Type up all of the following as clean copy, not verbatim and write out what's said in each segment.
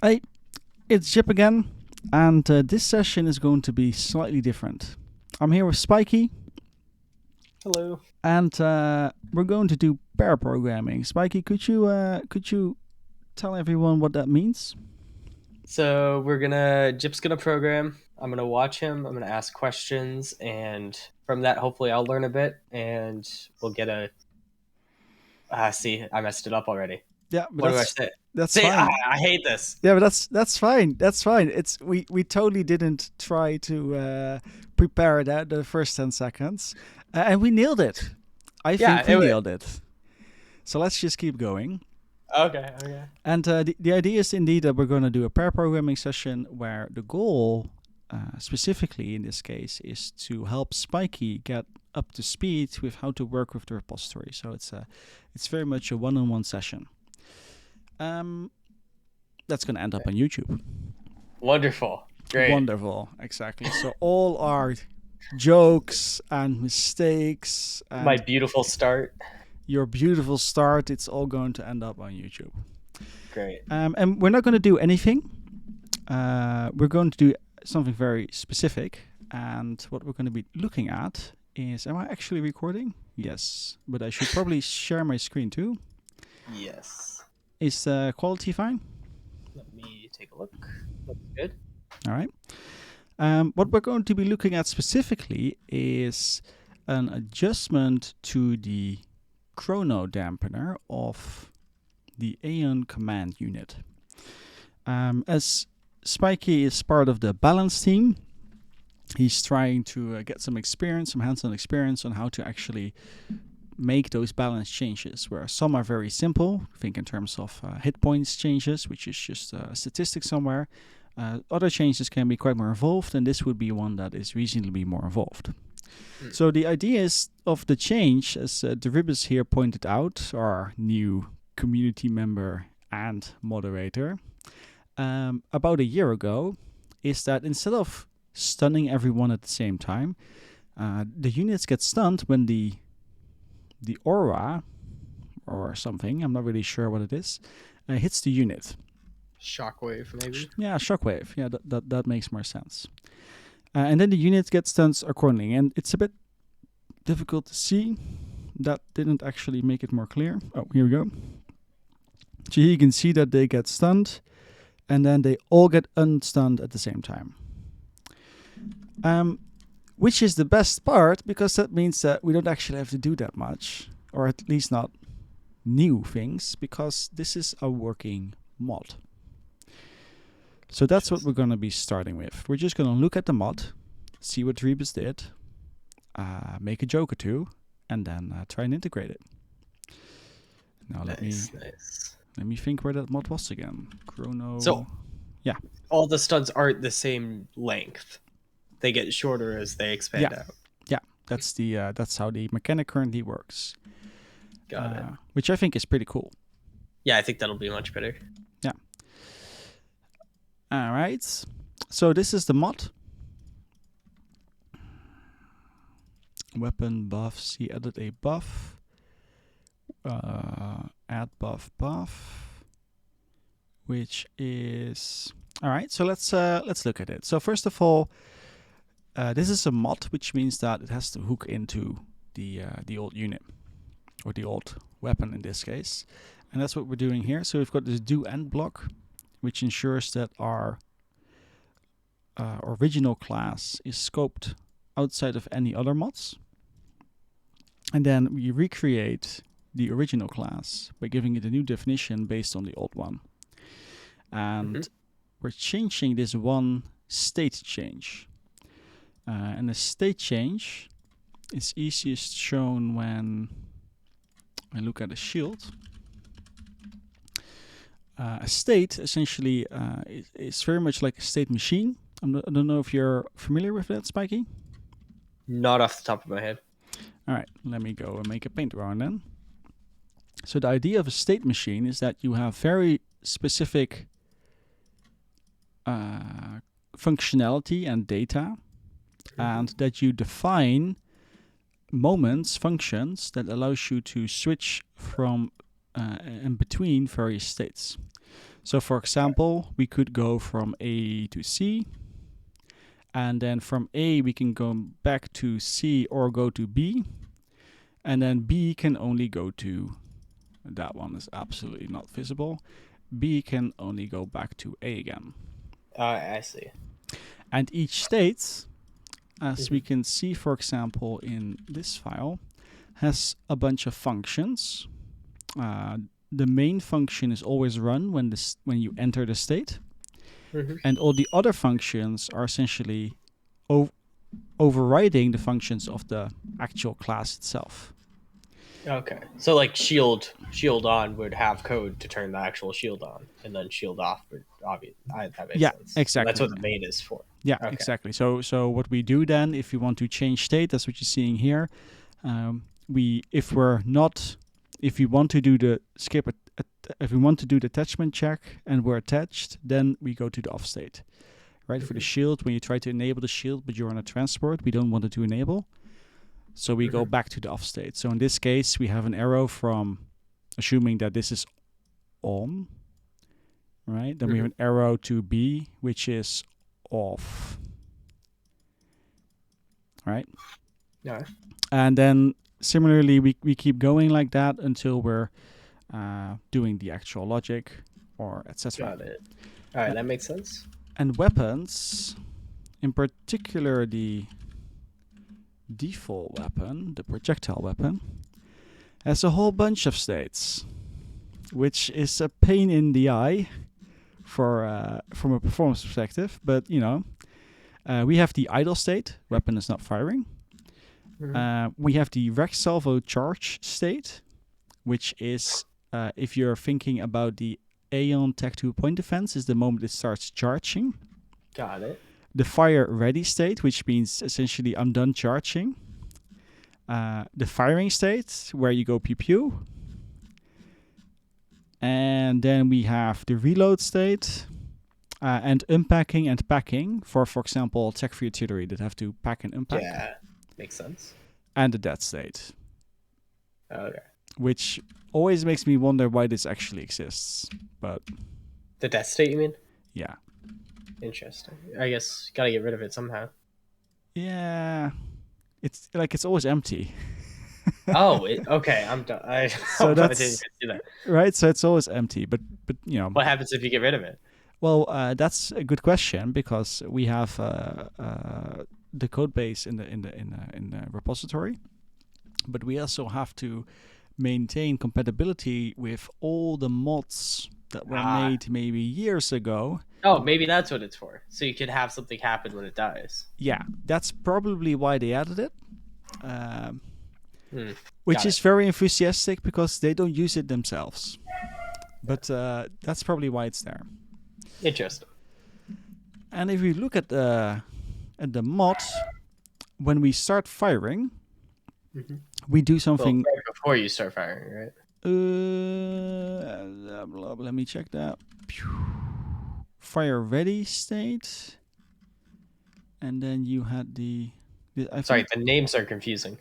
Hey, it's Jip again, and this session is going to be slightly different. I'm here with Spikey, Hello. and we're going to do pair programming. Spikey, could you tell everyone what that means? So Jip's gonna program. I'm gonna watch him. I'm gonna ask questions, and from that, hopefully, I'll learn a bit, and we'll get a. See, I messed it up already. Yeah, but What do I that's say? that's Say, fine. I hate this. Yeah, but that's fine. That's fine. It's we totally didn't try to prepare that the first 10 seconds, and we nailed it. I Yeah. think we nailed it. So let's just keep going. Okay. Okay. And the idea is indeed that we're going to do a pair programming session where the goal, specifically in this case, is to help Spikey get up to speed with how to work with the repository. So it's very much a one-on-one session. That's going to end up on YouTube. Wonderful. Great. Wonderful, exactly. So all our jokes and mistakes and My beautiful start. your beautiful start, it's all going to end up on YouTube. Great. And we're not going to do anything. We're going to do something very specific. And what we're going to be looking at is, am I actually recording? Yes, but I should probably share my screen too. Yes. Is quality fine? Let me take a look. Looks good. All right. What we're going to be looking at specifically is an adjustment to the chrono dampener of the Aeon command unit. As Spikey is part of the balance team, he's trying to get some experience, some hands-on experience on how to actually make those balance changes, where some are very simple. Think in terms of hit points changes, which is just a statistic somewhere. Other changes can be quite more involved, and this would be one that is reasonably more involved. So the idea is of the change, as Deribus here pointed out, our new community member and moderator, about a year ago, is that instead of stunning everyone at the same time, the units get stunned when the aura or something, I'm not really sure what it is, hits the unit. Shockwave, maybe. Yeah, shockwave. Yeah, that makes more sense. And then the unit gets stunned accordingly, and it's a bit difficult to see. That didn't actually make it more clear. Oh, here we go. So here you can see that they get stunned, and then they all get unstunned at the same time. Which is the best part, because that means that we don't actually have to do that much, or at least not new things, because this is a working mod. So that's what we're going to be starting with. We're just going to look at the mod, see what Deribus did, make a joke or two, and then try and integrate it. Now let me think where that mod was again. Chrono. So, yeah, all the studs aren't the same length. They get shorter as they expand out. Yeah, that's how the mechanic currently works. Got it. Which I think is pretty cool. Yeah, I think that'll be much better. Yeah. All right. So this is the mod. Weapon buffs. He added a buff. Add buff, which is all right. So let's look at it. So first of all, this is a mod, which means that it has to hook into the old unit, or the old weapon in this case, and that's what we're doing here. So we've got this do end block, which ensures that our original class is scoped outside of any other mods, and then we recreate the original class by giving it a new definition based on the old one, and we're changing this one state change. And the state change is easiest shown when I look at a shield. A state essentially is very much like a state machine. I don't know if you're familiar with that, Spikey? Not off the top of my head. All right, let me go and make a paint drawing then. So the idea of a state machine is that you have very specific functionality and data, and that you define moments, functions that allows you to switch from in between various states. So for example, we could go from A to C, and then from A we can go back to C or go to B, and then B can only go to, that one is absolutely not visible, B can only go back to A again. I see. And each state, as we can see, for example, in this file, has a bunch of functions. The main function is always run when you enter the state, and all the other functions are essentially overriding the functions of the actual class itself. Okay, so like shield on would have code to turn the actual shield on, and then shield off would that makes sense. Exactly. So that's what the main is for. Yeah, Okay. exactly. So what we do then, if you want to change state, that's what you're seeing here. If we want to do the if we want to do the attachment check and we're attached, then we go to the off state, right? For the shield, when you try to enable the shield but you're on a transport, we don't want it to enable, so we go back to the off state. So in this case, we have an arrow from assuming that this is on, right? Then we have an arrow to B, which is off, right? Yeah. And then similarly, we keep going like that until we're doing the actual logic, or etc. Got it. All right, that makes sense. And weapons, in particular the default weapon, the projectile weapon, has a whole bunch of states, which is a pain in the eye for from a performance perspective. But we have the idle state, weapon is not firing. We have the rec salvo charge state, which is if you're thinking about the Aeon Tech 2 point defense, is the moment it starts charging. Got it. The fire ready state, which means essentially I'm done charging. The firing state, where you go pew pew. And then we have the reload state, and unpacking and packing for example, tech for artillery that have to pack and unpack. Yeah, makes sense. And the death state. Okay. Which always makes me wonder why this actually exists. But the death state, you mean? Yeah. Interesting. I guess gotta get rid of it somehow. Yeah. It's always empty. Oh, okay. I'm done. I didn't see that. Right. So it's always empty. But what happens if you get rid of it? Well, that's a good question, because we have the code base in the repository, but we also have to maintain compatibility with all the mods that were made maybe years ago. Oh, maybe that's what it's for. So you could have something happen when it dies. Yeah, that's probably why they added it. Which is very enthusiastic, because they don't use it themselves. But that's probably why it's there. Interesting. And if we look at the mod, when we start firing, we do something. Well, right before you start firing, right? Let me check that. Fire ready state, and then you had the. Sorry, the names are confusing.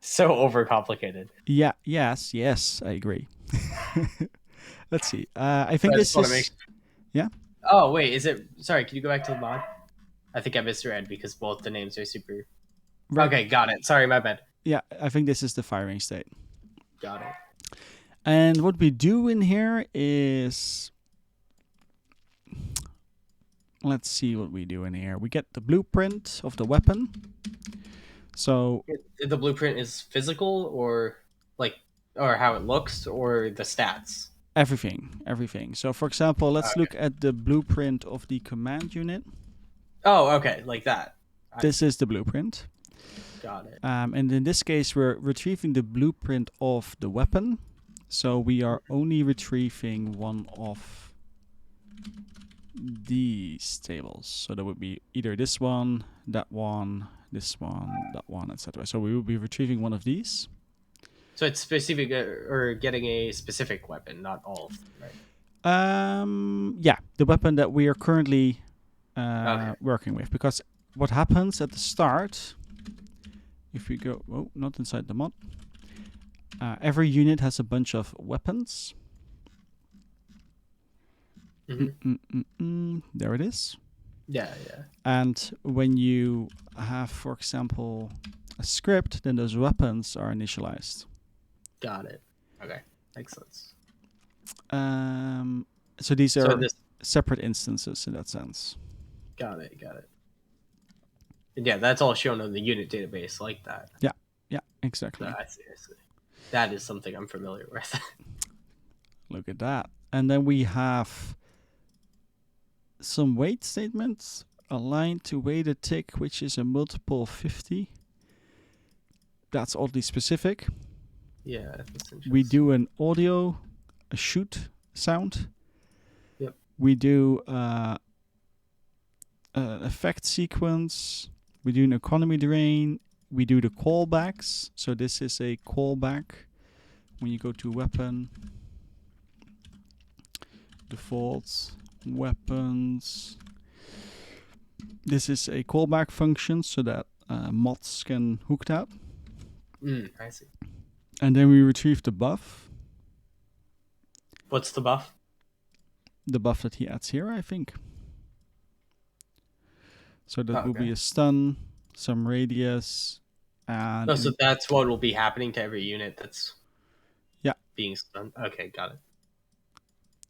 So overcomplicated. Yeah. Yes. I agree. Let's see. I think this is. Yeah. Oh wait, is it? Sorry, can you go back to the mod? I think I misread because both the names are super. Right. Okay, got it. Sorry, my bad. Yeah, I think this is the firing state. Got it. And what we do in here is, let's see what we do in here. We get the blueprint of the weapon. So the blueprint is physical, or how it looks, or the stats. Everything. So for example, let's look at the blueprint of the command unit. Oh, okay, like that. This is the blueprint. Got it. And in this case, we're retrieving the blueprint of the weapon. So we are only retrieving one of these tables. So that would be either this one, that one, this one, that one, etc. So we will be retrieving one of these. So it's specific, or getting a specific weapon, not all of them, right? Yeah, the weapon that we are currently working with. Because what happens at the start, if we go, not inside the mod, every unit has a bunch of weapons. There it is. Yeah, yeah. And when you have, for example, a script, then those weapons are initialized. Got it. Okay, makes sense. So these are this separate instances in that sense. Got it. And yeah, that's all shown on the unit database like that. Yeah, exactly. I see. That is something I'm familiar with. Look at that. And then we have some wait statements aligned to wait a tick, which is a multiple of 50. That's oddly specific. Yeah, that's interesting. We do an audio, a shoot sound. Yep. We do an effect sequence. We do an economy drain. We do the callbacks. So this is a callback. When you go to weapon, defaults, weapons. This is a callback function so that mods can hook that. I see. And then we retrieve the buff. What's the buff? The buff that he adds here, I think. So that will be a stun, some radius, and... so that's what will be happening to every unit that's being stunned. Okay, got it.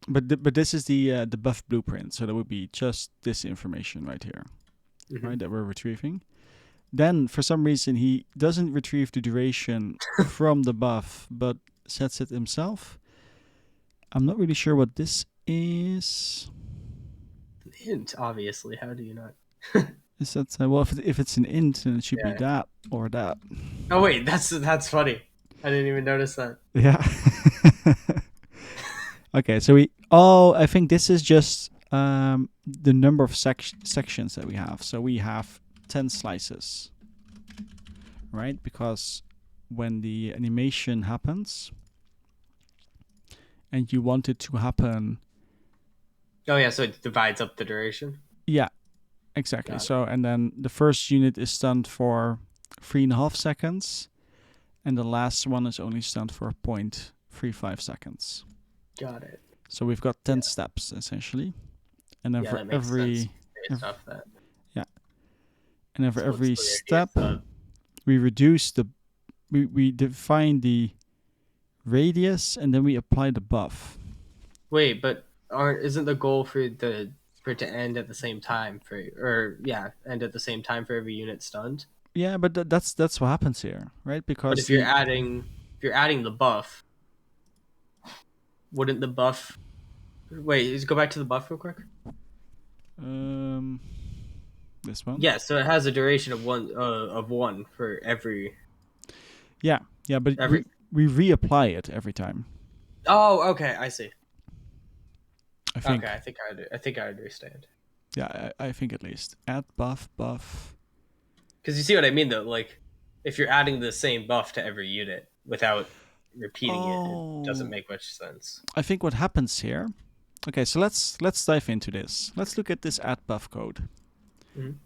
But this is the buff blueprint, so that would be just this information right here, right, that we're retrieving. Then, for some reason, he doesn't retrieve the duration from the buff, but sets it himself. I'm not really sure what this is. An int, obviously. How do you not? Is that well? If it's an int, then it should be that or that. Oh wait, that's funny. I didn't even notice that. Yeah. Okay, so I think this is just the number of sections that we have. So we have 10 slices, right? Because when the animation happens and you want it to happen... Oh yeah, so it divides up the duration? Yeah, exactly. So, and then the first unit is stunned for 3.5 seconds, and the last one is only stunned for 0.35 seconds. Got it. So we've got 10 steps, essentially. And then for every... And then for every step, we reduce we define the radius, and then we apply the buff. Wait, but isn't the goal for it to end at the same time end at the same time for every unit stunned? Yeah, but that's what happens here, right? Because but if you're adding the buff, wouldn't the buff... Wait, just go back to the buff real quick. This one? Yeah, so it has a duration of one for every... Yeah, but we reapply it every time. Oh, okay, I see. I think I understand. Yeah, I think at least. Add buff. Because you see what I mean, though? Like, if you're adding the same buff to every unit without repeating it doesn't make much sense. I think what happens here... Okay, so let's dive into this. Let's look at this add buff code.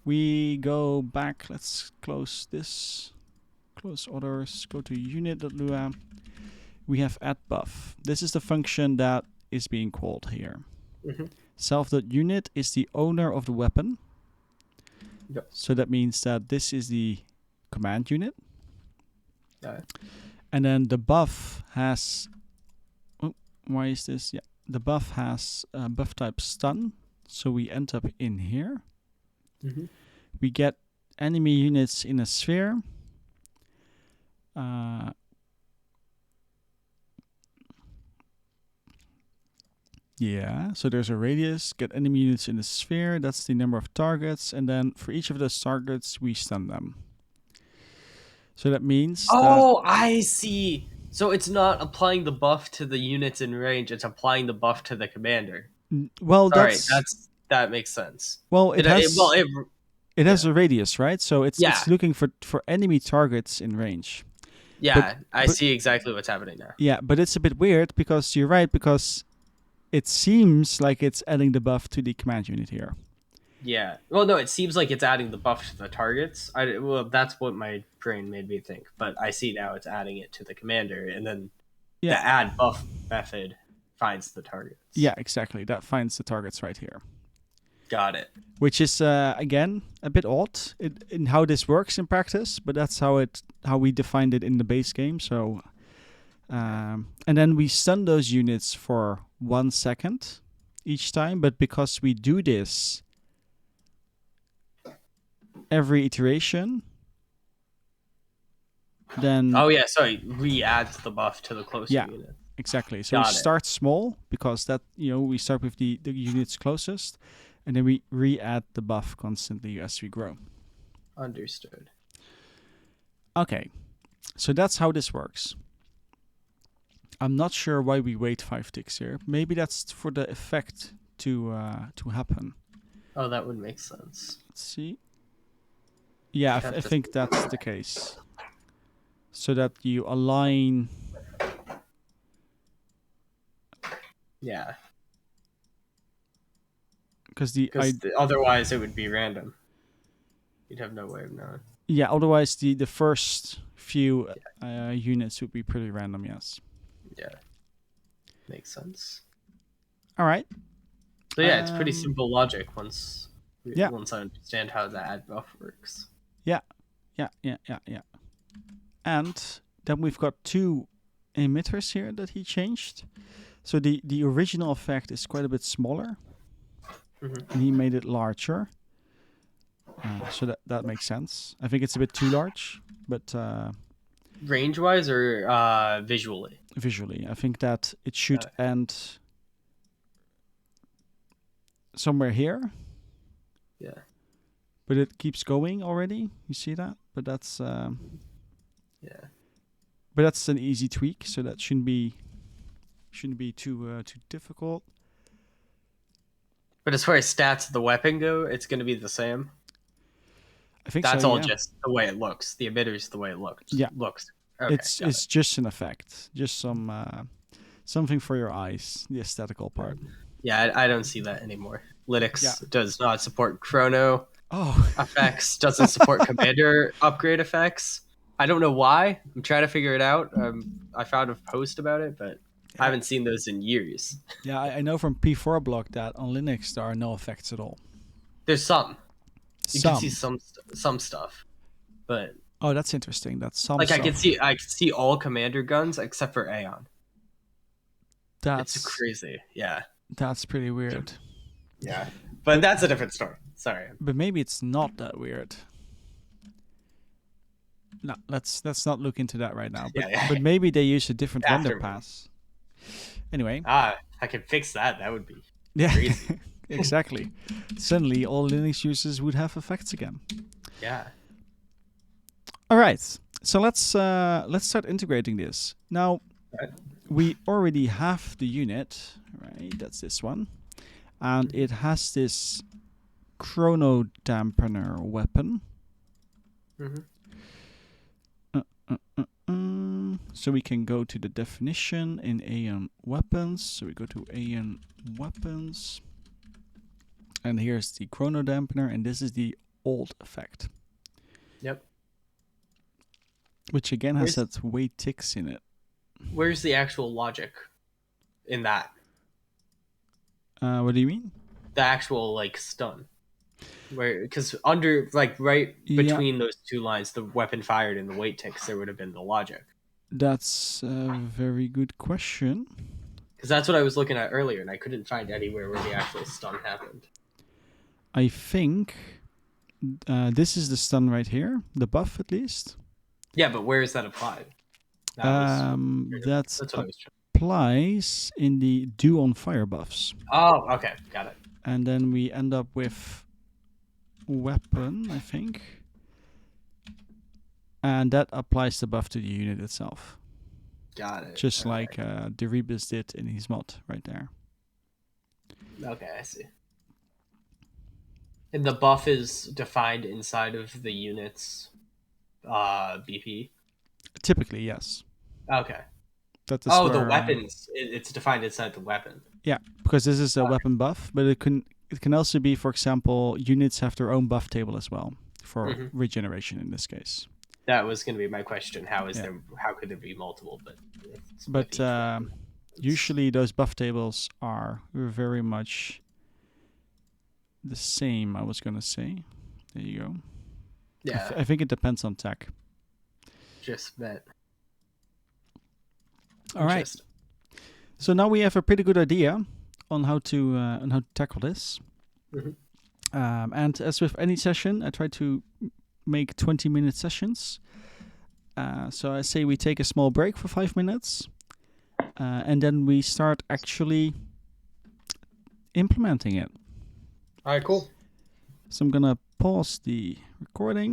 We go back. Let's close this. Close orders. Go to unit.lua. We have add buff. This is the function that is being called here. Self.unit is the owner of the weapon. Yep. So that means that this is the command unit. Got it. And then the buff has... Oh, why is this? Yeah. The buff has buff type stun. So we end up in here. We get enemy units in a sphere. Yeah, so there's a radius, get enemy units in the sphere, that's the number of targets, and then for each of those targets, we stun them. So that means I see! So it's not applying the buff to the units in range, it's applying the buff to the commander. Well, that makes sense. Well, it has a radius, right? So it's looking for enemy targets in range. Yeah, I see exactly what's happening now. Yeah, but it's a bit weird because you're right, because it seems like it's adding the buff to the command unit here. Yeah. Well, no, it seems like it's adding the buff to the targets. That's what my brain made me think. But I see now it's adding it to the commander, and then the add buff method finds the targets. Yeah, exactly. That finds the targets right here. Got it. Which is again a bit odd in how this works in practice, but that's how we defined it in the base game. So, and then we stun those units for 1 second each time. But because we do this every iteration, then re-adds the buff to the closer unit. Exactly. So we start small because that we start with the units closest, and then we re-add the buff constantly as we grow. Understood. Okay, so that's how this works. I'm not sure why we wait 5 ticks here. Maybe that's for the effect to happen. Oh, that would make sense. Let's see. Yeah, I think that's the case. So that you align. Yeah. Because otherwise it would be random. You'd have no way of knowing. Yeah, otherwise the first few units would be pretty random, yes. Yeah. Makes sense. All right. So yeah, it's pretty simple logic once I understand how the add buff works. Yeah. And then we've got 2 emitters here that he changed. So the original effect is quite a bit smaller. Mm-hmm. And he made it larger. So that makes sense. I think it's a bit too large, but range-wise or visually? Visually. I think that it should end somewhere here. Yeah. But it keeps going already. You see that? But that's yeah. But that's an easy tweak, so that shouldn't be too difficult. But as far as stats of the weapon go, it's going to be the same. I think that's so, all just the way it looks. The emitter's the way it looks. Yeah. Looks. Okay, it's just an effect, just something for your eyes, the aesthetical part. Yeah, I don't see that anymore. Linux does not support chrono effects, doesn't support commander upgrade effects. I don't know why. I'm trying to figure it out. I found a post about it, but I haven't seen those in years. Yeah, I know from P4 blog that on Linux there are no effects at all. There's some. You can see some stuff, but that's interesting. That's some. Like stuff. I can see all commander guns except for Aeon. That's it's crazy. Yeah. That's pretty weird. Yeah, but that's a different story. Sorry. But maybe it's not that weird. No, let's not look into that right now. But maybe they use a different vendor pass. Anyway. I can fix that. That would be crazy. Exactly. Suddenly, all Linux users would have effects again. Yeah. All right. So let's start integrating this. Now, we already have the unit, right? That's this one, and it has this chrono dampener weapon. Mm-hmm. So we can go to the definition in Aeon weapons. So we go to Aeon weapons. And here's the chrono dampener, and this is the old effect. Yep. Which again has that wait ticks in it. Where's the actual logic in that? What do you mean? The actual stun. Because under right between those two lines, the weapon fired and the wait ticks, there would have been the logic. That's a very good question. Because that's what I was looking at earlier, and I couldn't find anywhere where the actual stun happened. I think this is the stun right here, the buff at least. Yeah, but where is that applied? That applies in the do on fire buffs. Oh, okay, got it. And then we end up with weapon, I think. And that applies the buff to the unit itself. Got it. Just like Deribus did in his mod right there. Okay, I see. And the buff is defined inside of the unit's BP? Typically, yes. Okay. The weapons. It's defined inside the weapon. Yeah, because this is a weapon buff, but it can also be, for example, units have their own buff table as well for regeneration in this case. That was going to be my question. How could there be multiple? Usually those buff tables are very much the same, I was going to say. There you go. Yeah. I think it depends on tech. Just bet. All right. So now we have a pretty good idea on how to tackle this. Mm-hmm. And as with any session, I try to make 20-minute sessions. So I say we take a small break for 5 minutes, and then we start actually implementing it. All right, cool. So I'm gonna pause the recording.